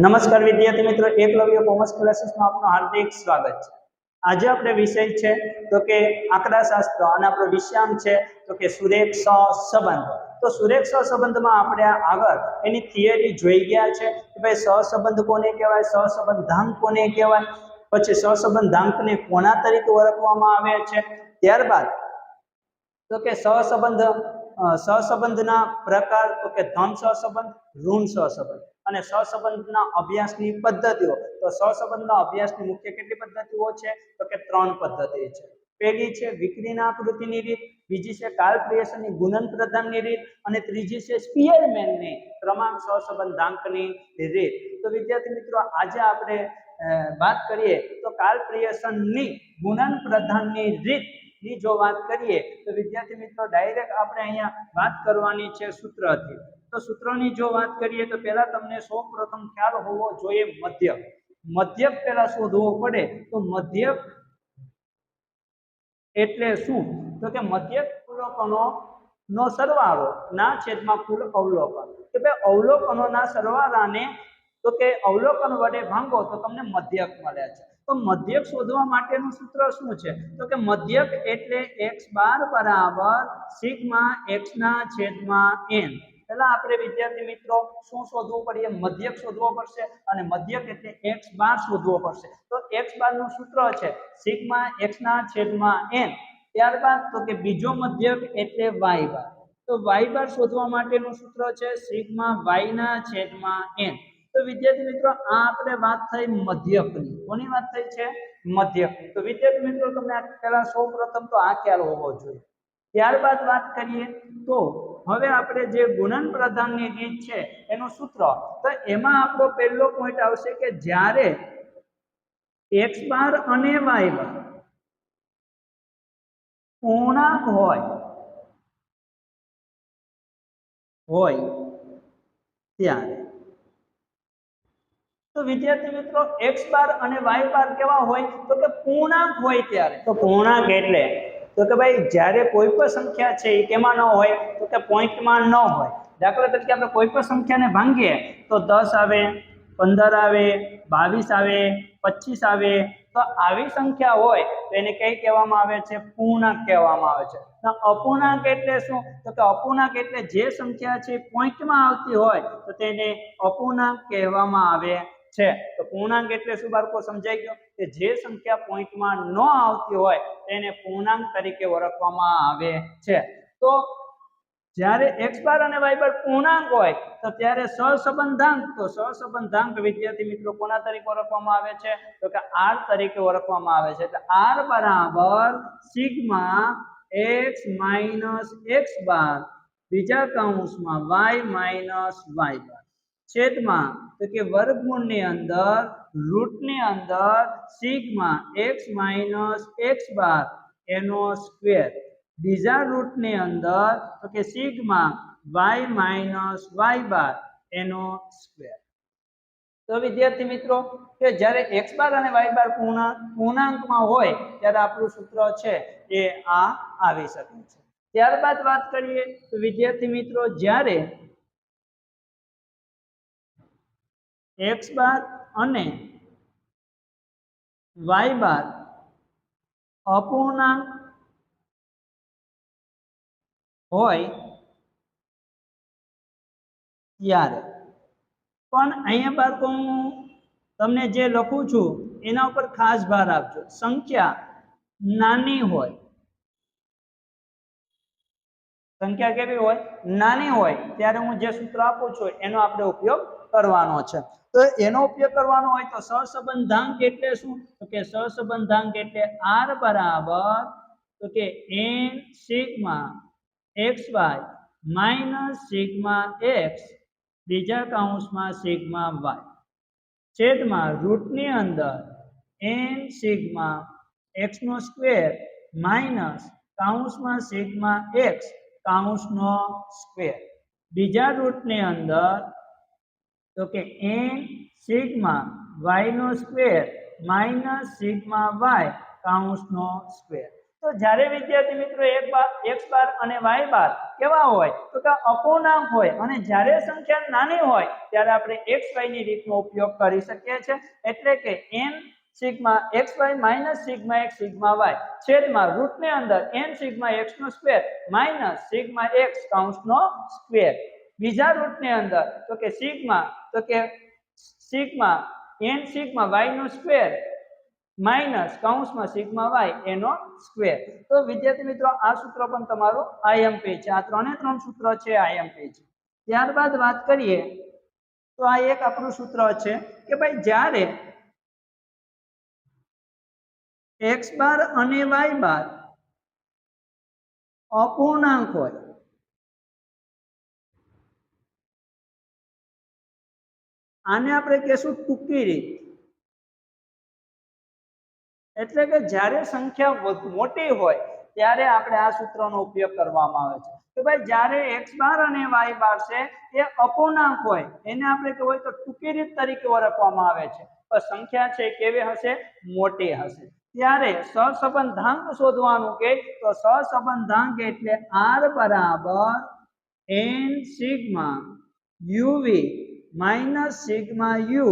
નમસ્કાર વિદ્યાર્થી મિત્રો, એકલવ્ય કોમર્સ ક્લાસીસમાં આપનું હાર્દિક સ્વાગત છે। આજે આપણે વિષય છે તો કે આંકડાશાસ્ત્ર અને આપણો વિષયાંક છે તો કે સુરેખ સહસંબંધ। તો સુરેખ સહસંબંધમાં આપણે આગળ એની થિયરી જોઈ ગયા છે કે ભાઈ સહસંબંધ કોને કહેવાય, સહસંબંધાંક કોને કહેવાય, પછી સહસંબંધાંકને કોના તરીકે ઓળખવામાં આવે છે। ત્યારબાદ તો કે સહસંબંધના પ્રકાર તો કે ધન સહસંબંધ, ઋણ સહસંબંધ અને સહસંબંધના અભ્યાસની પદ્ધતિઓ। તો સહસંબંધના અભ્યાસની મુખ્ય કેટલી પદ્ધતિઓ છે તો કે 3 પદ્ધતિ છે। પહેલી છે વિકર્ણ આકૃતિની રીત, બીજી છે કાર્લ-પિયર્સનની ગુણન પ્રદાનની રીત અને ત્રીજી છે સ્પીયરમેનની ક્રમાંક સહસંબંધાંકની રીત। તો વિદ્યાર્થી મિત્રો, આજે આપણે વાત કરીએ તો કાર્લ-પિયર્સનની ગુણન પ્રદાનની રીત ની જો વાત કરીએ તો વિદ્યાર્થી મિત્રો ડાયરેક્ટ આપણે અહીંયા વાત કરવાની છે સૂત્રથી। તો સૂત્રની જો વાત કરીએ તો પહેલા તમને સૌપ્રથમ ખ્યાલ હોવો જોઈએ મધ્યક। મધ્યક પહેલા શોધવો પડે તો મધ્યક એટલે શું તો કે મધ્યક અવલોકનોનો સરવાળો ના છેદમાં કુલ અવલોકન। કે ભાઈ અવલોકનોના સરવાળાને તો કે અવલોકન વડે ભાંગો તો તમને મધ્યક મળે છે। તો મધ્યક શોધવા માટેનું સૂત્ર શું છે તો કે મધ્યક એટલે x બાર બરાબર સિગ્મા x ના છેદમાં n। પહેલા આપણે વિદ્યાર્થી મિત્રો શું શોધવું પડે, મધ્યક શોધવો પડશે અને મધ્યક એટલે x બાર શોધવો પડશે। તો x બાર નું સૂત્ર છે સિગ્મા x ના છેદમાં n। ત્યારબાદ તો કે બીજો મધ્યક એટલે y બાર। તો y બાર શોધવા માટેનું સૂત્ર છે સિગ્મા y ના છેદમાં n। તો વિદ્યાર્થી મિત્રો આ આપણે વાત થઈ મધ્યકની। કોની વાત થઈ છે? મધ્યકની। તો વિદ્યાર્થી મિત્રો તમને પહેલા સૌપ્રથમ તો આ ખ્યાલ હોવો જોઈએ। ત્યારબાદ વાત કરીએ તો હવે આપણે જે ગુણન પ્રદાનની રીત છે એનું સૂત્ર, તો એમાં આપણો પહેલો પોઈન્ટ આવશે કે જ્યારે x બાર અને y બાર પૂર્ણાંક હોય ત્યારે। તો વિદ્યાર્થી મિત્રો x બાર અને y બાર કેવા હોય તો કે પૂર્ણાંક હોય ત્યારે। તો પૂર્ણાંક એટલે તો કે ભાઈ જ્યારે કોઈ પણ સંખ્યા છે એ કેમાં ન હોય તો કે પોઈન્ટમાં ન હોય। દાખલા તરીકે આપણે કોઈ પણ સંખ્યાને ભાંગીએ તો 10 આવે, 15 આવે, 22 આવે, 25 આવે। તો આવી સંખ્યા હોય તો એને કઈ કહેવામાં આવે છે? પૂર્ણાંક કહેવામાં આવે છે। અપૂર્ણાંક એટલે શું તો કે અપૂર્ણાંક એટલે જે સંખ્યા છે પોઈન્ટમાં આવતી હોય તો તેને અપૂર્ણાંક કહેવામાં આવે છે। તો પૂર્ણાંક એટલે શું બાળકો, સમજાઈ ગયો કે જે સંખ્યા પોઈન્ટમાં ન આવતી હોય તેને પૂર્ણાંક તરીકે ઓળખવામાં આવે છે। તો જ્યારે x બાર અને y બાર પૂર્ણાંક હોય તો ત્યારે સહસંબંધાંક, તો સહસંબંધાંક વિદ્યાર્થી મિત્રો કોના તરીકે ઓળખવામાં આવે છે તો કે r તરીકે ઓળખવામાં આવે છે। એટલે r બરાબર સિગ્મા x માઈનસ x બાર બીજા કૌંસમાં y માઈનસ y બાર છેદમાં તો કે વર્ગમૂળની અંદર રૂટની અંદર સિગ્મા x માઈનસ x બાર એનો સ્ક્વેર બીજા રૂટની અંદર તો કે સિગ્મા y માઈનસ y બાર એનો સ્ક્વેર। તો વિદ્યાર્થી મિત્રો કે જ્યારે x બાર અને y બાર પૂર્ણાંકમાં હોય ત્યારે આપણું સૂત્ર છે એ આ આવી શકે છે। ત્યારબાદ વાત કરીએ તો વિદ્યાર્થી મિત્રો જ્યારે x બાર અને y બાર અપૂર્ણાંક હોય ત્યારે પણ અહીંયા બાળકો હું તમને જે લખું છું એના ઉપર ખાસ ભાર આપજો। સંખ્યા નાની હોય, સંખ્યા કેવી હોય? નાની હોય ત્યારે હું જે સૂત્ર આપું છું એનો આપણે ઉપયોગ કરવાનો છે। તો એનો ઉપયોગ કરવાનો હોય તો સહસંબંધાંક એટલે શું તો કે સહસંબંધાંક એટલે r બરાબર તો કે n sigma xy minus sigma x બીજા કૌંસમાં સિગ્મા y છેદમાં રૂટની અંદર n સિગ્મા x નો સ્ક્વેર માઈનસ કૌંસમાં સિગ્મા x કૌંસનો સ્ક્વેર બીજા રૂટની અંદર તો કે n સિગ્મા y નો સ્ક્વેર માઈનસ સિગ્મા y કૌંસનો સ્ક્વેર। તો જ્યારે વિદ્યાર્થી મિત્રો x બાર અને y બાર કેવા હોય તો કે અપૂર્ણાંક હોય અને જ્યારે સંખ્યા નાની હોય ત્યારે આપણે x y ની રીતનો ઉપયોગ કરી શકીએ છીએ એટલે કે n sigma xy minus sigma x sigma y છેદમાં રૂટની અંદર n સિગ્મા x નો સ્ક્વેર માઇનસ સિગ્મા x કૌંસનો સ્ક્વેર બીજા રૂટની અંદર તો કે સિગ્મા n સિગ્મા y નો સ્ક્વેર માઇનસ કૌંસમાં સિગ્મા y એનો સ્ક્વેર તો વિદ્યાર્થી મિત્રો આ સૂત્ર પણ તમારું આઈએમપી છે આ ત્રણે ત્રણ સૂત્ર છે આઈએમપી છે ત્યારબાદ વાત કરીએ તો આ એક આપણું સૂત્ર છે કે ભાઈ જ્યારે x બાર અને y બાર અપૂર્ણાંક હોય આને આપણે કહેશું ટૂંકી રીત એટલે કે જ્યારે સંખ્યા મોટી હોય ત્યારે આપણે આ સૂત્રનો ઉપયોગ કરવામાં આવે છે કે ભાઈ જ્યારે x બાર અને y બાર છે એ અપૂર્ણાંક હોય એને આપણે કહેવાય તો ટૂંકી રીત તરીકે ઓળખવામાં આવે છે તો સંખ્યા છે કેવી હશે મોટી હશે ત્યારે સહસંબંધાંક શોધવાનું કે તો સહસંબંધાંક એટલે r બરાબર n sigma uv minus sigma u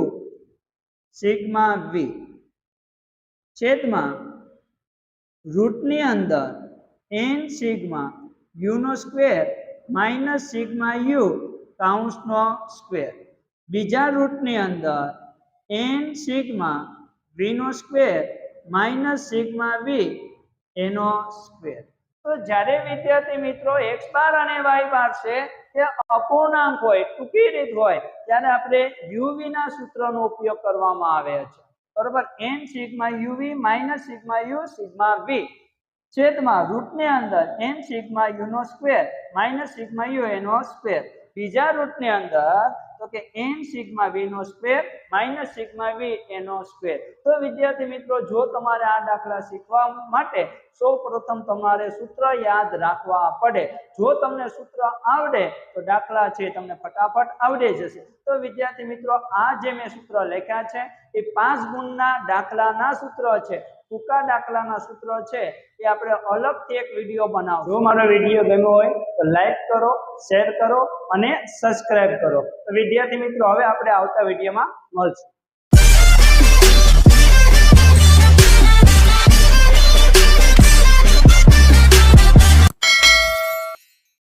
sigma v છેદમાં રૂટની અંદર n સિગ્મા u નો સ્ક્વેર માઇનસ સિગ્મા u કૌંસનો સ્ક્વેર બીજા રૂટની અંદર n સિગ્મા v નો સ્ક્વેર માઇનસ સિગ્મા v એનો સ્ક્વેર તો જ્યારે વિદ્યાર્થી મિત્રો x બાર અને y બાર છે તે અપૂર્ણાંક હોય ટૂંકી રીત હોય ત્યારે આપણે uv ના સૂત્રનો ઉપયોગ કરવામાં આવે છે બરોબર n sigma uv minus sigma u sigma v છેદમાં રૂટની અંદર n સિગ્મા u નો સ્ક્વેર માઇનસ સિગ્મા u એનો સ્ક્વેર બીજા રૂટની અંદર તો કે n સિગ્મા v નો સ્ક્વેર માઇનસ સિગ્મા v એનો સ્ક્વેર તો વિદ્યાર્થી મિત્રો જો તમારે આ દાખલા શીખવા માટે સૌપ્રથમ તમારે સૂત્ર યાદ રાખવા પડે જો તમને સૂત્ર આવડે તો દાખલા છે તમને ફટાફટ આવડી જશે તો વિદ્યાર્થી મિત્રો આ જે મેં સૂત્ર લખ્યા છે એ 5 ગુણના દાખલાના સૂત્ર છે ટૂંકા દાખલાના સૂત્રો છે એ આપણે અલગથી એક વિડીયો બનાવો જો મારો વિડીયો ગમ્યો હોય તો લાઈક કરો શેર કરો અને સબસ્ક્રાઇબ કરો તો વિદ્યાર્થી મિત્રો હવે આપણે આવતા વિડીયોમાં મળશું